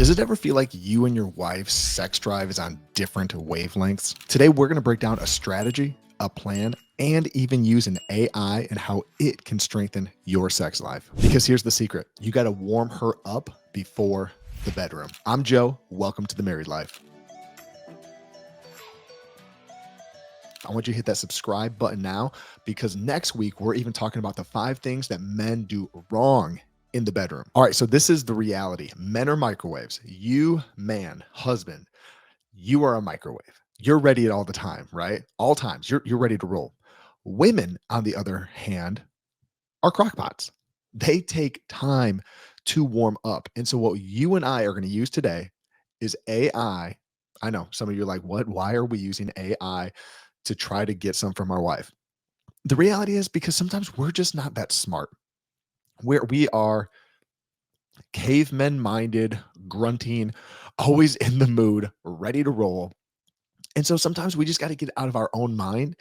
Does it ever feel like you and your wife's sex drive is on different wavelengths? Today, we're going to break down a strategy, a plan, and even use an AI and how it can strengthen your sex life. Because here's the secret, you got to warm her up before the bedroom. I'm Joe. Welcome to the Married Life. I want you to hit that subscribe button now because next week we're even talking about the 5 things that men do wrong in the bedroom. All right, so this is the reality. Men are microwaves. You, man, husband, you are a microwave. You're ready at all the time, right? All times. You're ready to roll. Women, on the other hand, are crockpots. They take time to warm up. And so what you and I are going to use today is AI. I know some of you are like, what? Why are we using AI to try to get some from our wife? The reality is because sometimes we're just not that smart. We are cavemen minded, grunting, always in the mood, ready to roll. And so sometimes we just got to get out of our own mind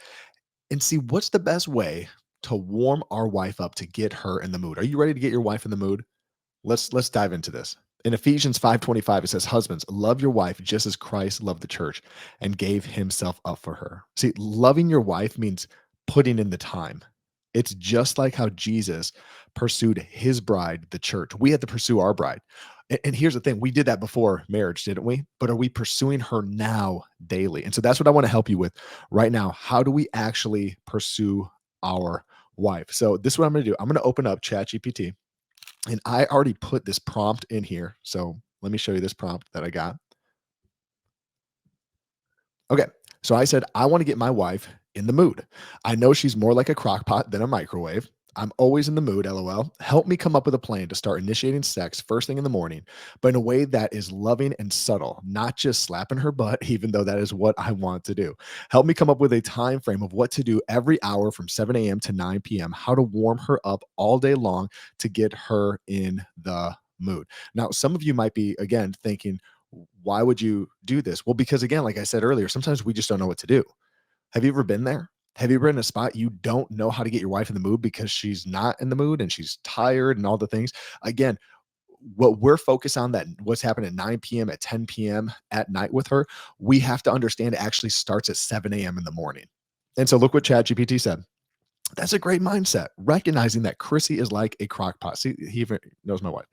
and see what's the best way to warm our wife up to get her in the mood. Are you ready to get your wife in the mood? Let's dive into this. In Ephesians 5:25, it says, husbands, love your wife just as Christ loved the church and gave himself up for her. See, loving your wife means putting in the time. It's just like how Jesus pursued his bride, the church. We had to pursue our bride. And here's the thing, we did that before marriage, didn't we? But are we pursuing her now daily? And so that's what I want to help you with right now. How do we actually pursue our wife? So this is what I'm going to do. I'm going to open up ChatGPT. And I already put this prompt in here. So let me show you this prompt that I got. Okay. So I said, I want to get my wife in the mood. I know she's more like a crock pot than a microwave. I'm always in the mood, LOL. Help me come up with a plan to start initiating sex first thing in the morning, but in a way that is loving and subtle, not just slapping her butt, even though that is what I want to do. Help me come up with a time frame of what to do every hour from 7 a.m. to 9 p.m., how to warm her up all day long to get her in the mood. Now, some of you might be, again, thinking, why would you do this? Well, because again, like I said earlier, sometimes we just don't know what to do. Have you ever been there? Have you ever been in a spot you don't know how to get your wife in the mood because she's not in the mood and she's tired and all the things? Again, what we're focused on, that what's happening at 9 p.m., at 10 p.m. at night with her, we have to understand it actually starts at 7 a.m. in the morning. And so look what ChatGPT said. That's a great mindset, recognizing that Krissy is like a crock pot. See, he even knows my wife,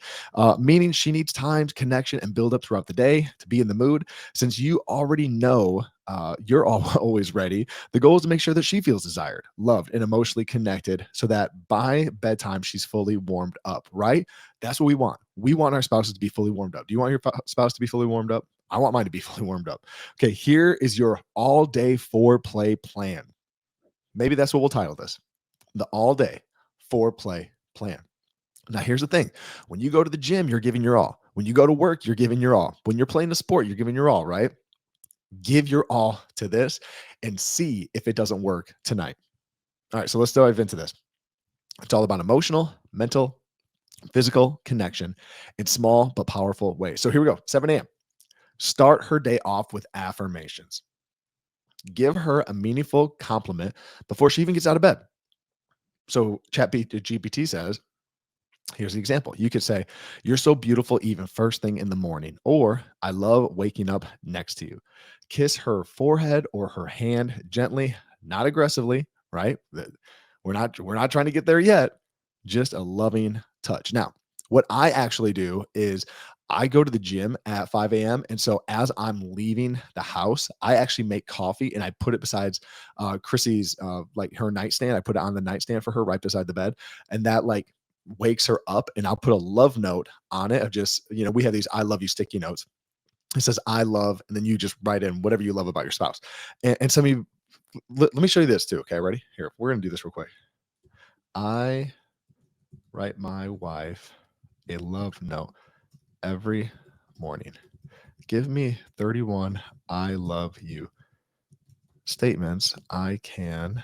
meaning she needs time, connection, and build up throughout the day to be in the mood. Since you already know you're always ready, the goal is to make sure that she feels desired, loved, and emotionally connected so that by bedtime, she's fully warmed up, right? That's what we want. We want our spouses to be fully warmed up. Do you want your spouse to be fully warmed up? I want mine to be fully warmed up. Okay, here is your all-day foreplay plan. Maybe that's what we'll title this. The all-day foreplay plan. Now, here's the thing. When you go to the gym, you're giving your all. When you go to work, you're giving your all. When you're playing a sport, you're giving your all, right? Give your all to this and see if it doesn't work tonight. All right, so let's dive into this. It's all about emotional, mental, physical connection in small but powerful ways. So here we go, 7 a.m. Start her day off with affirmations. Give her a meaningful compliment before she even gets out of bed. So ChatGPT says, here's the example. You could say, you're so beautiful even first thing in the morning, or I love waking up next to you. Kiss her forehead or her hand gently, not aggressively, right? We're not trying to get there yet, just a loving touch. Now, what I actually do is I go to the gym at 5 a.m. And so as I'm leaving the house, I actually make coffee and I put it besides Krissy's, like her nightstand. I put it on the nightstand for her right beside the bed. And that like wakes her up, and I'll put a love note on it of just, we have these I love you sticky notes. It says I love, and then you just write in whatever you love about your spouse. And some of you, let me show you this too. Okay, ready? Here, we're going to do this real quick. I write my wife a love note every morning. Give me 31 I love you statements I can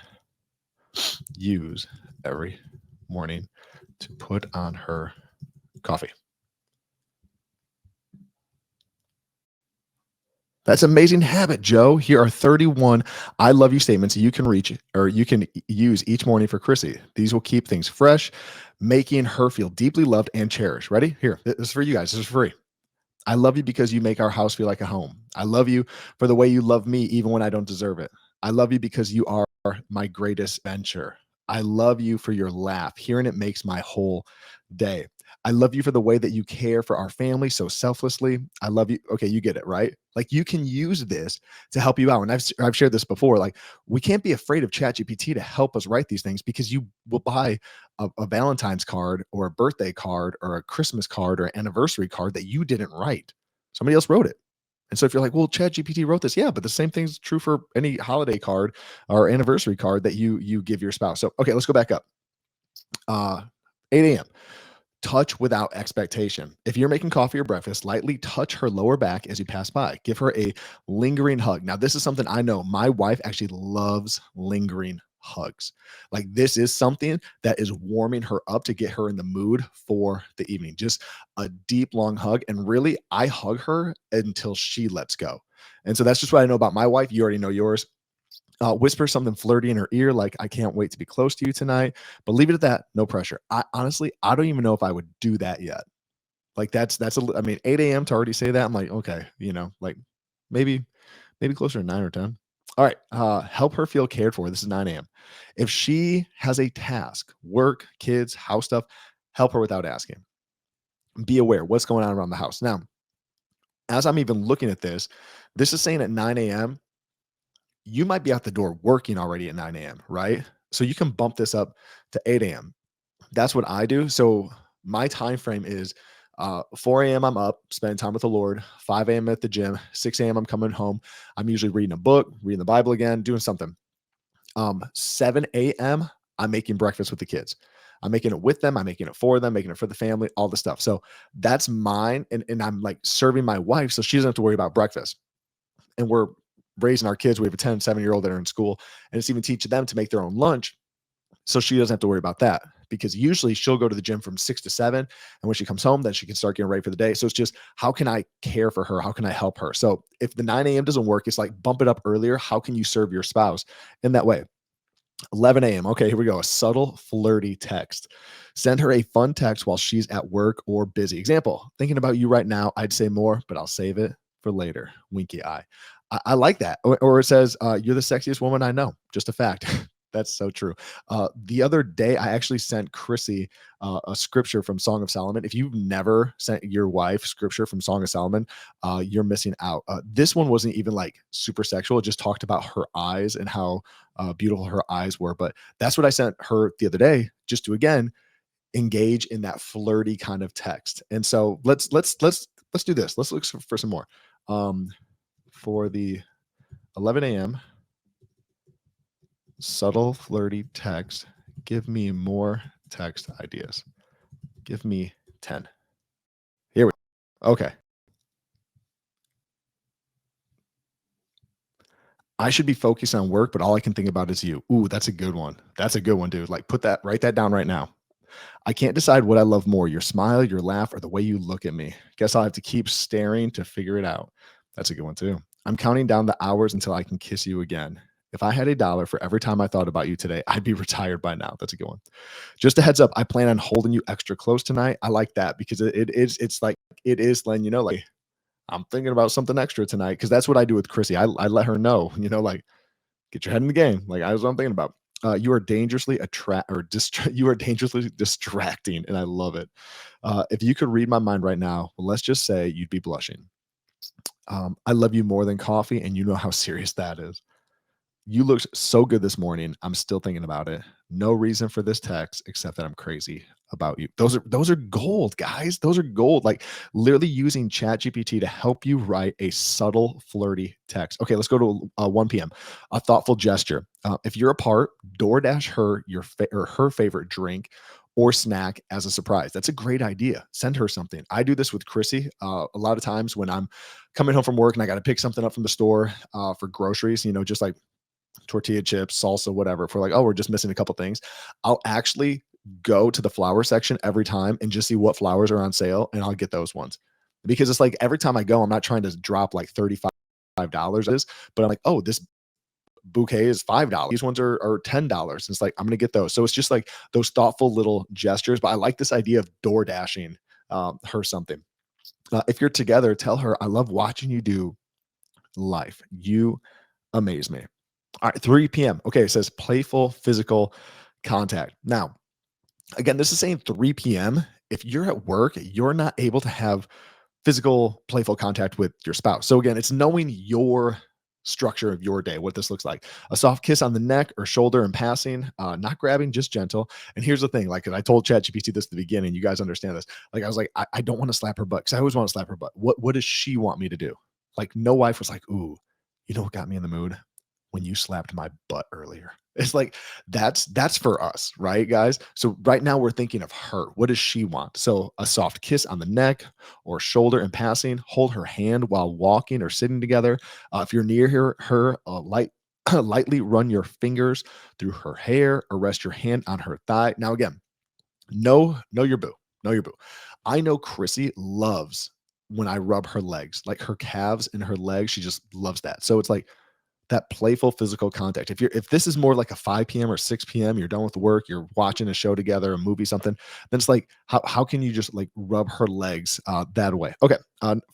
use every morning to put on her coffee. That's an amazing habit, Joe. Here are 31 I love you statements you can reach or you can use each morning for Krissy. These will keep things fresh, making her feel deeply loved and cherished. Ready? Here, this is for you guys. This is free. I love you because you make our house feel like a home. I love you for the way you love me even when I don't deserve it. I love you because you are my greatest venture. I love you for your laugh. Hearing it makes my whole day. I love you for the way that you care for our family so selflessly. I love you. Okay, you get it, right? Like you can use this to help you out. And I've shared this before. Like we can't be afraid of ChatGPT to help us write these things because you will buy a Valentine's card or a birthday card or a Christmas card or an anniversary card that you didn't write. Somebody else wrote it. And so if you're like, well, ChatGPT wrote this, yeah, but the same thing's true for any holiday card or anniversary card that you give your spouse. So okay, let's go back up. 8 a.m. Touch without expectation. If you're making coffee or breakfast, lightly touch her lower back as you pass by. Give her a lingering hug. Now, this is something I know my wife actually loves lingering hugs. Like, this is something that is warming her up to get her in the mood for the evening. Just a deep, long hug. And really, I hug her until she lets go. And so that's just what I know about my wife. You already know yours. Whisper something flirty in her ear, like, I can't wait to be close to you tonight, but leave it at that. No pressure. I honestly, I don't even know if I would do that yet. Like I mean, 8 a.m. to already say that. I'm like, okay, like maybe, maybe closer to 9 or 10. All right. Help her feel cared for. This is 9 a.m. If she has a task, work, kids, house stuff, help her without asking. Be aware what's going on around the house. Now, as I'm even looking at this is saying at 9 a.m. you might be out the door working already at 9 a.m., right? So you can bump this up to 8 a.m. That's what I do. So my time frame is 4 a.m. I'm up, spending time with the Lord, 5 a.m. at the gym, 6 a.m. I'm coming home. I'm usually reading a book, reading the Bible again, doing something. 7 a.m. I'm making breakfast with the kids. I'm making it with them. I'm making it for them, making it for the family, all the stuff. So that's mine. And I'm like serving my wife so she doesn't have to worry about breakfast. And we're raising our kids. We have a 10, 7-year-old that are in school, and it's even teaching them to make their own lunch. So she doesn't have to worry about that because usually she'll go to the gym from 6 to 7. And when she comes home, then she can start getting ready for the day. So it's just, how can I care for her? How can I help her? So if the 9 a.m. doesn't work, it's like bump it up earlier. How can you serve your spouse in that way? 11 a.m. Okay, here we go. A subtle, flirty text. Send her a fun text while she's at work or busy. Example, thinking about you right now. I'd say more, but I'll save it for later. Winky eye. I like that. Or it says, you're the sexiest woman I know. Just a fact. That's so true. The other day, I actually sent Krissy a scripture from Song of Solomon. If you've never sent your wife scripture from Song of Solomon, you're missing out. This one wasn't even like super sexual. It just talked about her eyes and how beautiful her eyes were. But that's what I sent her the other day, just to again engage in that flirty kind of text. And so let's do this. Let's look for some more. For the 11 a.m. subtle, flirty text. Give me more text ideas. Give me 10. Here we go. Okay. I should be focused on work, but all I can think about is you. Ooh, that's a good one. That's a good one, dude. Like write that down right now. I can't decide what I love more, your smile, your laugh, or the way you look at me. Guess I'll have to keep staring to figure it out. That's a good one too. I'm counting down the hours until I can kiss you again. If I had $1 for every time I thought about you today, I'd be retired by now. That's a good one. Just a heads up, I plan on holding you extra close tonight. I like that because it's like it is letting you know, like, I'm thinking about something extra tonight. Because that's what I do with Krissy. I let her know, like, get your head in the game. Like, I was what I'm thinking about. You are dangerously you are dangerously distracting, and I love it. If you could read my mind right now, well, let's just say you'd be blushing. I love you more than coffee, and you know how serious that is. You looked so good this morning. I'm still thinking about it. No reason for this text except that I'm crazy about you. Those are gold, guys. Those are gold. Like literally using ChatGPT to help you write a subtle, flirty text. Okay, let's go to 1 p.m. A thoughtful gesture. If you're apart, DoorDash her or her favorite drink or snack as a surprise. That's a great idea. Send her something. I do this with Krissy a lot of times when I'm coming home from work and I got to pick something up from the store for groceries. Just like tortilla chips, salsa, whatever. If we're like, oh, we're just missing a couple things, I'll actually go to the flower section every time and just see what flowers are on sale, and I'll get those ones. Because it's like every time I go, I'm not trying to drop like $35, but I'm like, oh, this bouquet is $5. These ones are $10. It's like, I'm gonna get those. So it's just like those thoughtful little gestures. But I like this idea of door dashing her something. If you're together, tell her, I love watching you do life. You amaze me. All right, 3 p.m. Okay, it says playful physical contact. Now, again, this is saying 3 p.m. If you're at work, you're not able to have physical, playful contact with your spouse. So again, it's knowing your structure of your day, what this looks like. A soft kiss on the neck or shoulder in passing, not grabbing, just gentle. And here's the thing, like, and I told ChatGPT this at the beginning, you guys understand this. Like, I was like, I don't want to slap her butt because I always want to slap her butt. What does she want me to do? Like, no wife was like, ooh, you know what got me in the mood? When you slapped my butt earlier. It's like that's for us, right, guys? So right now we're thinking of her. What does she want? So a soft kiss on the neck or shoulder in passing, hold her hand while walking or sitting together. If you're near her lightly run your fingers through her hair or rest your hand on her thigh. Now again, know your boo. Know your boo. I know Krissy loves when I rub her legs, like her calves and her legs. She just loves that. So it's like that playful physical contact. If this is more like a 5 p.m. or 6 p.m., you're done with work, you're watching a show together, a movie, something, then it's like, how can you just like rub her legs that way? Okay.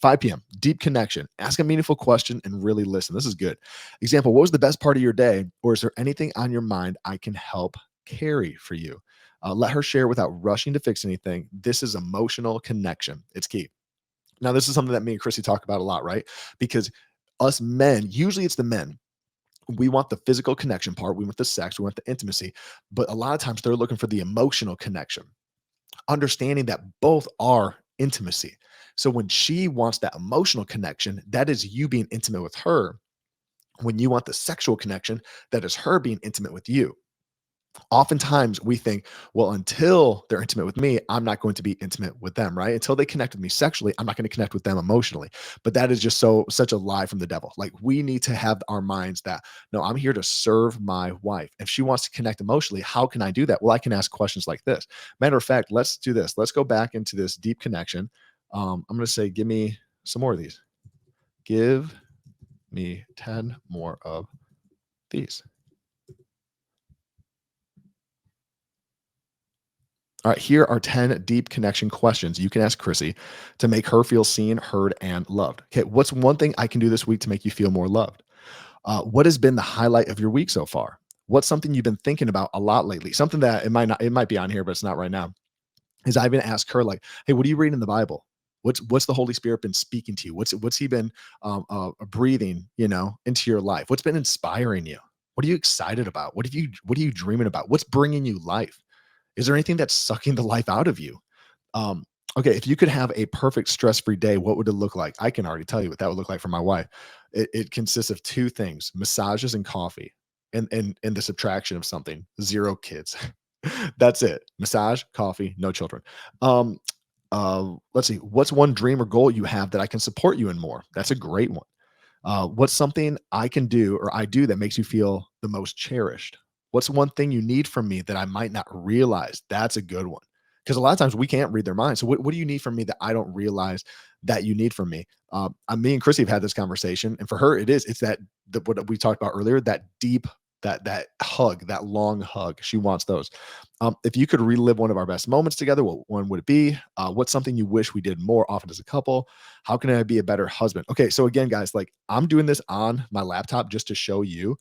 5 p.m. Deep connection. Ask a meaningful question and really listen. This is good. Example: what was the best part of your day? Or is there anything on your mind I can help carry for you? Let her share without rushing to fix anything. This is emotional connection. It's key. Now, this is something that me and Chrissy talk about a lot, right? Because us men, usually it's the men, we want the physical connection part, we want the sex, we want the intimacy, but a lot of times they're looking for the emotional connection, understanding that both are intimacy. So when she wants that emotional connection, that is you being intimate with her. When you want the sexual connection, that is her being intimate with you. Oftentimes we think, well, until they're intimate with me, I'm not going to be intimate with them, right? Until they connect with me sexually, I'm not going to connect with them emotionally. But that is just such a lie from the devil. Like, we need to have our minds that, no, I'm here to serve my wife. If she wants to connect emotionally, how can I do that? Well, I can ask questions like this. Matter of fact, let's do this. Let's go back into this deep connection. I'm going to say, give me some more of these. Give me 10 more of these. All right, here are 10 deep connection questions you can ask Krissy to make her feel seen, heard, and loved. Okay, what's one thing I can do this week to make you feel more loved? What has been the highlight of your week so far? What's something you've been thinking about a lot lately? Something that it might be on here, but it's not right now. Is I even ask her like, "Hey, what are you reading in the Bible? What's the Holy Spirit been speaking to you? What's He been breathing, into your life? What's been inspiring you? What are you excited about? What are you dreaming about? What's bringing you life? Is there anything that's sucking the life out of you? Um, okay, if you could have a perfect stress-free day, what would it look like? I can already tell you what that would look like for my wife. It consists of two things: massages and coffee, and the subtraction of something. Zero kids. That's it. Massage, coffee, no children. Um, let's see. What's one dream or goal you have that I can support you in more? That's a great one. What's something I can do or I do that makes you feel the most cherished? What's one thing you need from me that I might not realize? That's a good one. Because a lot of times we can't read their minds. So what do you need from me that I don't realize that you need from me? Me and Chrissy have had this conversation, and for her, it's that what we talked about earlier, that deep, that hug, that long hug. She wants those. If you could relive one of our best moments together, what one would it be? What's something you wish we did more often as a couple? How can I be a better husband? Okay, so again, guys, like, I'm doing this on my laptop just to show you,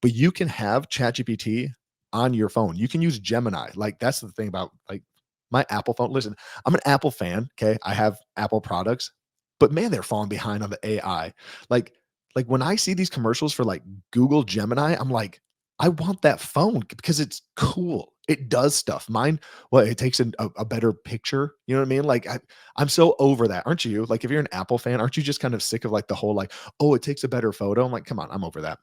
but you can have ChatGPT on your phone. You can use Gemini. Like, that's the thing about like my Apple phone. Listen, I'm an Apple fan. Okay, I have Apple products, but man, they're falling behind on the AI. Like, when I see these commercials for like Google Gemini, I'm like, I want that phone because it's cool. It does stuff. Mine, well, it takes a better picture. You know what I mean? Like, I'm so over that. Aren't you? Like, if you're an Apple fan, aren't you just kind of sick of like the whole like, oh, it takes a better photo? I'm like, come on, I'm over that.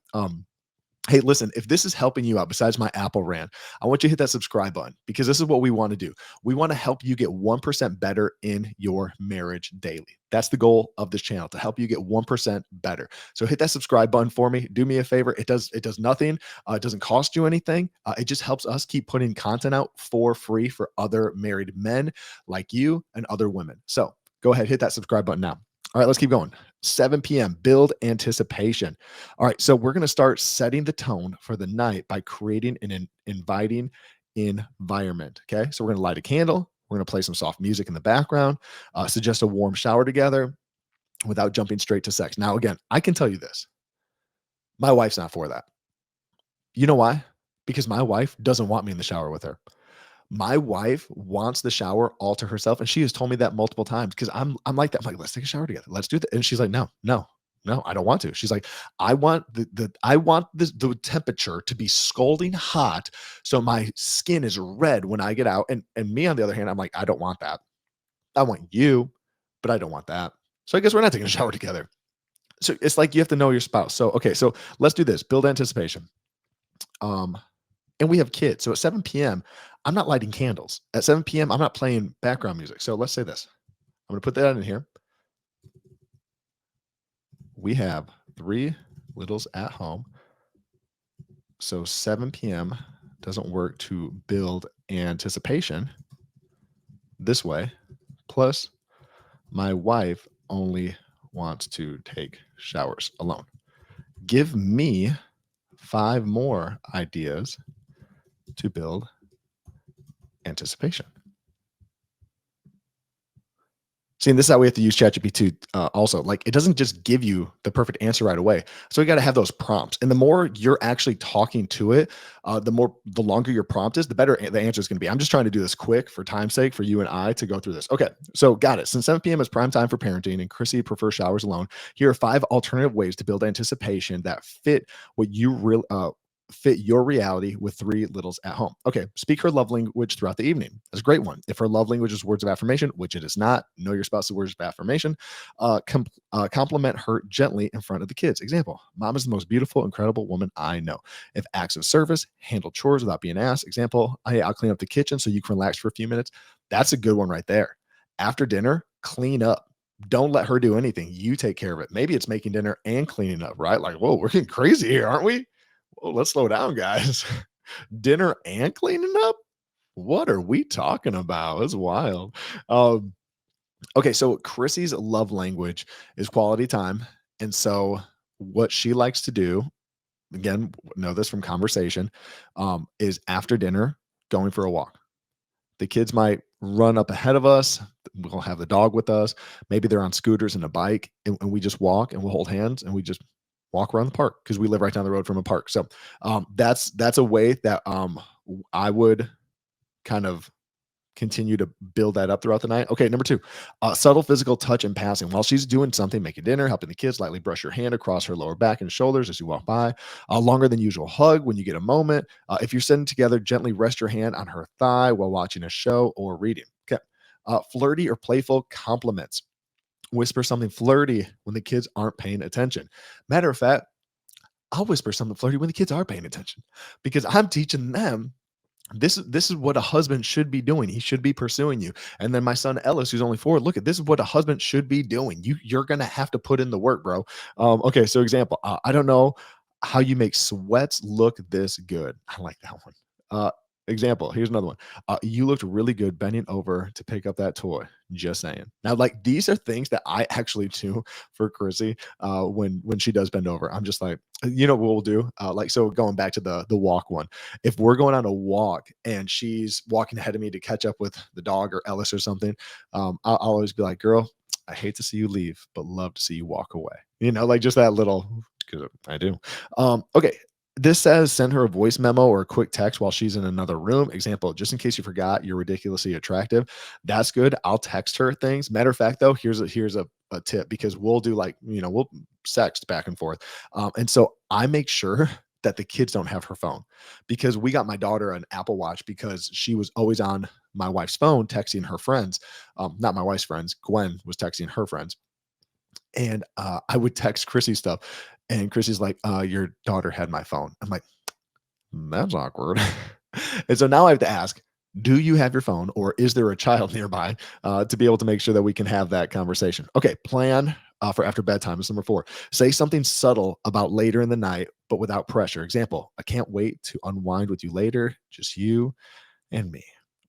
Hey, listen, if this is helping you out besides my Apple rant, I want you to hit that subscribe button because this is what we want to do. We want to help you get 1% better in your marriage daily. That's the goal of this channel, to help you get 1% better. So hit that subscribe button for me. Do me a favor. It does nothing. It doesn't cost you anything. It just helps us keep putting content out for free for other married men like you and other women. So go ahead, hit that subscribe button now. All right, let's keep going. 7 p.m. Build anticipation. All right, so we're going to start setting the tone for the night by creating an inviting environment. Okay, so we're going to light a candle. We're going to play some soft music in the background, suggest a warm shower together without jumping straight to sex. Now, again, I can tell you this, my wife's not for that. You know why? Because my wife doesn't want me in the shower with her. My wife wants the shower all to herself, and she has told me that multiple times because I'm like that. I'm like, "Let's take a shower together. Let's do that." And she's like, "No, no, no, I don't want to." She's like, "I want I want the temperature to be scalding hot so my skin is red when I get out." And me, on the other hand, I'm like, "I don't want that. I want you, but I don't want that." So I guess we're not taking a shower together. So it's like you have to know your spouse. So okay, so let's do this. Build anticipation. Um, and we have kids. So at 7 p.m., I'm not lighting candles. At 7 p.m., I'm not playing background music. So let's say this. I'm going to put that in here. We have three littles at home. So 7 p.m. doesn't work to build anticipation this way. Plus, my wife only wants to take showers alone. Give me 5 more ideas to build anticipation. See, and this is how we have to use ChatGPT also. Like, it doesn't just give you the perfect answer right away. So you got to have those prompts. And the more you're actually talking to it, the longer your prompt is, the better the answer is going to be. I'm just trying to do this quick for time's sake for you and I to go through this. Okay, so got it. Since 7 p.m. is prime time for parenting and Krissy prefers showers alone, here are 5 alternative ways to build anticipation that fit what you really fit your reality with 3 littles at home. Okay, speak her love language throughout the evening. That's a great one. If her love language is words of affirmation, which it is not, know your spouse's words of affirmation. Compliment her gently in front of the kids. Example: Mom is the most beautiful, incredible woman I know. If acts of service, handle chores without being asked. Example: Hey, I'll clean up the kitchen so you can relax for a few minutes. That's a good one right there. After dinner, clean up. Don't let her do anything. You take care of it. Maybe it's making dinner and cleaning up, right? Like, whoa, we're getting crazy here, aren't we? Oh, let's slow down, guys. Dinner and cleaning up? What are we talking about? It's wild. Um, okay, so Chrissy's love language is quality time. And so what she likes to do, again, know this from conversation, is after dinner, going for a walk. The kids might run up ahead of us. We'll have the dog with us. Maybe they're on scooters and a bike, and we just walk and we'll hold hands and we just walk around the park because we live right down the road from a park. So that's a way that I would kind of continue to build that up throughout the night. Okay, number 2, subtle physical touch and passing. While she's doing something, making dinner, helping the kids, lightly brush your hand across her lower back and shoulders as you walk by. A longer than usual hug when you get a moment. If you're sitting together, gently rest your hand on her thigh while watching a show or reading. Okay. Flirty or playful compliments. Whisper something flirty when the kids aren't paying attention. Matter of fact, I'll whisper something flirty when the kids are paying attention because I'm teaching them this is what a husband should be doing. He should be pursuing you. And then my son Ellis, who's only 4, look at this is what a husband should be doing. You're gonna have to put in the work, bro. Okay, so example, I don't know how you make sweats look this good. I like that one. Example, here's another one. You looked really good bending over to pick up that toy. Just saying. Now, like these are things that I actually do for Krissy when she does bend over. I'm just like, you know what we'll do? Like so, going back to the walk one. If we're going on a walk and she's walking ahead of me to catch up with the dog or Ellis or something, I'll always be like, "Girl, I hate to see you leave, but love to see you walk away." You know, like just that little because I do. Okay, this says send her a voice memo or a quick text while she's in another room. Example, just in case you forgot, you're ridiculously attractive. That's good. I'll text her things. Matter of fact, though, here's a tip because we'll do like, we'll sext back and forth. And so I make sure that the kids don't have her phone because we got my daughter an Apple Watch because she was always on my wife's phone texting her friends. Not my wife's friends. Gwen was texting her friends. And I would text Krissy stuff. And Krissy's like, your daughter had my phone. I'm like, that's awkward. And so now I have to ask, do you have your phone or is there a child nearby to be able to make sure that we can have that conversation? Okay, plan for after bedtime is number 4. Say something subtle about later in the night, but without pressure. Example, I can't wait to unwind with you later, just you and me.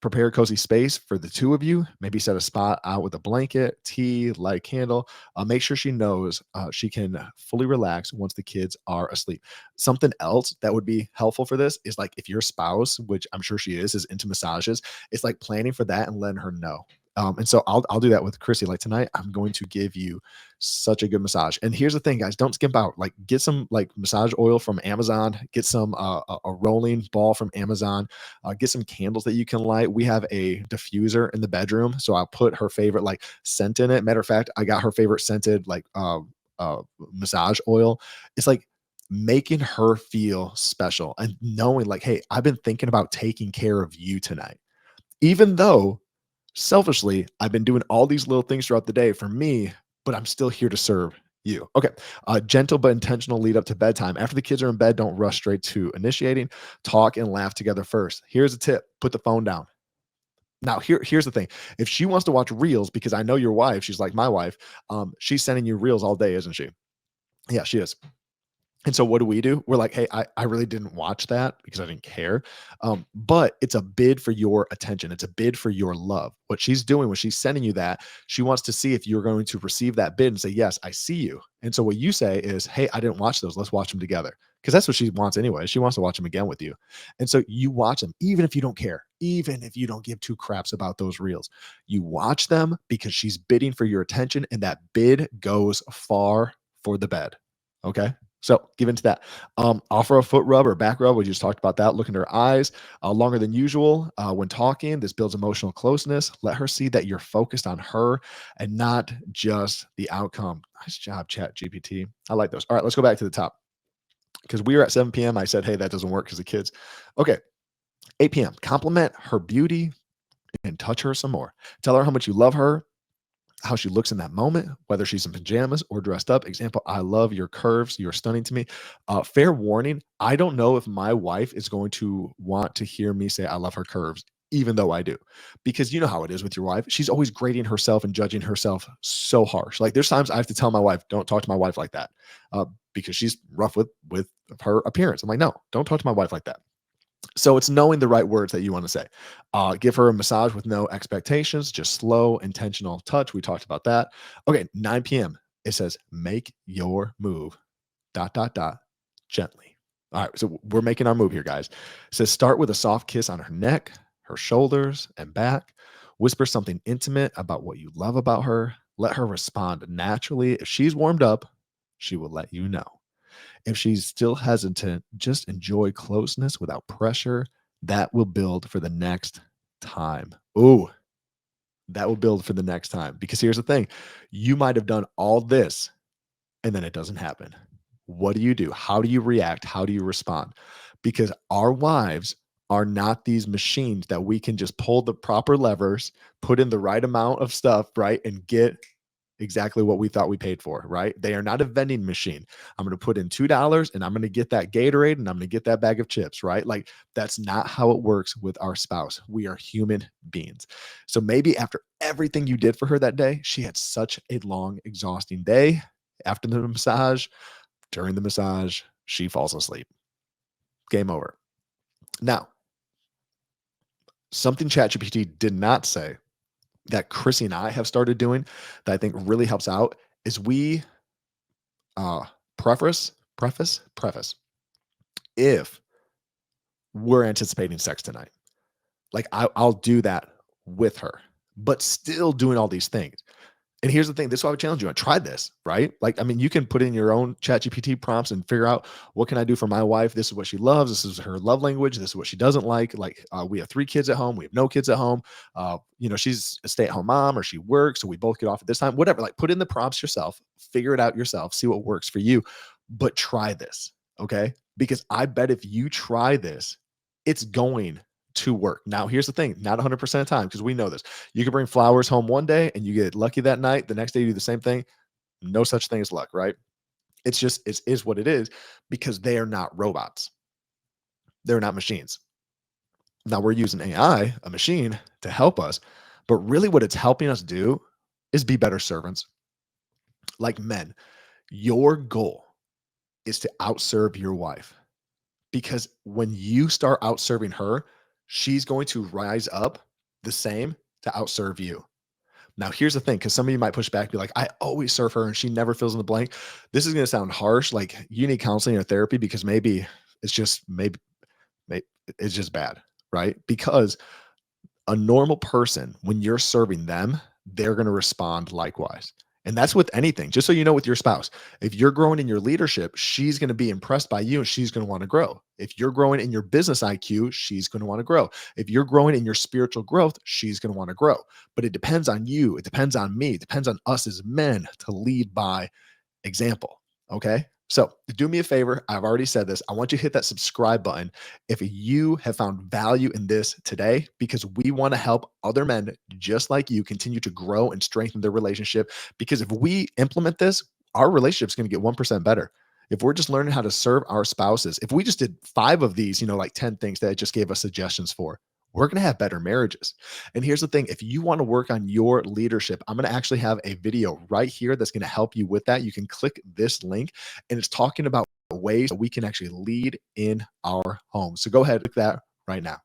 Prepare a cozy space for the two of you. Maybe set a spot out with a blanket, tea, light candle. Make sure she knows she can fully relax once the kids are asleep. Something else that would be helpful for this is like if your spouse, which I'm sure she is into massages, it's like planning for that and letting her know. And so I'll do that with Krissy. Like tonight, I'm going to give you such a good massage. And here's the thing, guys, don't skimp out. Like get some like massage oil from Amazon, get some a rolling ball from Amazon, get some candles that you can light. We have a diffuser in the bedroom, so I'll put her favorite like scent in it. Matter of fact, I got her favorite scented like massage oil. It's like making her feel special and knowing like, hey, I've been thinking about taking care of you tonight, even though selfishly, I've been doing all these little things throughout the day for me, but I'm still here to serve you. Okay. Gentle but intentional lead up to bedtime. After the kids are in bed, don't rush straight to initiating. Talk and laugh together first. Here's a tip: put the phone down. Now, here's the thing. If she wants to watch reels, because I know your wife, she's like my wife, she's sending you reels all day, isn't she? Yeah, she is. And so what do? We're like, hey, I really didn't watch that because I didn't care. But it's a bid for your attention. It's a bid for your love. What she's doing when she's sending you that, she wants to see if you're going to receive that bid and say, yes, I see you. And so what you say is, hey, I didn't watch those. Let's watch them together. Because that's what she wants anyway. She wants to watch them again with you. And so you watch them, even if you don't care, even if you don't give two craps about those reels. You watch them because she's bidding for your attention, and that bid goes far for the bed. Okay. So give into that. Offer a foot rub or back rub. We just talked about that. Look into her eyes longer than usual when talking. This builds emotional closeness. Let her see that you're focused on her and not just the outcome. Nice job, Chat GPT. I like those. All right, let's go back to the top because we were at 7 p.m. I said, hey, that doesn't work because of kids. Okay, 8 p.m. Compliment her beauty and touch her some more. Tell her how much you love her, how she looks in that moment, whether she's in pajamas or dressed up. Example, I love your curves. You're stunning to me. Fair warning, I don't know if my wife is going to want to hear me say I love her curves, even though I do. Because you know how it is with your wife. She's always grading herself and judging herself so harsh. Like there's times I have to tell my wife, don't talk to my wife like that. Because she's rough with her appearance. I'm like, no, don't talk to my wife like that. So it's knowing the right words that you want to say. Give her a massage with no expectations, just slow, intentional touch. We talked about that. Okay, 9 p.m. It says, make your move, dot, dot, dot, gently. All right, so we're making our move here, guys. It says, start with a soft kiss on her neck, her shoulders, and back. Whisper something intimate about what you love about her. Let her respond naturally. If she's warmed up, she will let you know. If she's still hesitant, just enjoy closeness without pressure. That will build for the next time. Ooh, that will build for the next time. Because here's the thing, you might have done all this and then it doesn't happen. What do you do? How do you react? How do you respond? Because our wives are not these machines that we can just pull the proper levers, put in the right amount of stuff, right? And get exactly what we thought we paid for, right? They are not a vending machine. I'm going to put in $2 and I'm going to get that Gatorade and I'm going to get that bag of chips, right? Like that's not how it works with our spouse. We are human beings. So maybe after everything you did for her that day, she had such a long, exhausting day. After the massage, during the massage, she falls asleep. Game over. Now, something ChatGPT did not say that Krissy and I have started doing that I think really helps out is we uh preface if we're anticipating sex tonight. Like I'll do that with her, but still doing all these things. And here's the thing, this is why I would challenge you on try this, right? Like, I mean, you can put in your own chat GPT prompts and figure out what can I do for my wife? This is what she loves. This is her love language. This is what she doesn't like. Like we have 3 kids at home. We have no kids at home. She's a stay-at-home mom or she works. So we both get off at this time, whatever, like put in the prompts yourself, figure it out yourself, see what works for you, but try this. Okay. Because I bet if you try this, it's going to work. Now, here's the thing, not 100% of the time, because we know this. You can bring flowers home one day and you get lucky that night. The next day you do the same thing. No such thing as luck, right? It's just it is what it is because they are not robots. They're not machines. Now we're using AI, a machine, to help us, but really what it's helping us do is be better servants. Like men, your goal is to outserve your wife because when you start outserving her, she's going to rise up the same to outserve you. Now, here's the thing, because some of you might push back, be like, I always serve her and she never fills in the blank. This is going to sound harsh. Like you need counseling or therapy because maybe it's just, maybe it's just bad, right? Because a normal person, when you're serving them, they're going to respond likewise. And that's with anything. Just so you know, with your spouse, if you're growing in your leadership, she's going to be impressed by you and she's going to want to grow. If you're growing in your business IQ, she's going to want to grow. If you're growing in your spiritual growth, she's going to want to grow. But it depends on you. It depends on me. It depends on us as men to lead by example. Okay. So do me a favor. I've already said this. I want you to hit that subscribe button if you have found value in this today, because we want to help other men just like you continue to grow and strengthen their relationship. Because if we implement this, our relationship is going to get 1% better. If we're just learning how to serve our spouses, if we just did 5 of these, like 10 things that I just gave us suggestions for, we're going to have better marriages. And here's the thing, if you want to work on your leadership, I'm going to actually have a video right here that's going to help you with that. You can click this link and it's talking about ways that we can actually lead in our home. So go ahead, click that right now.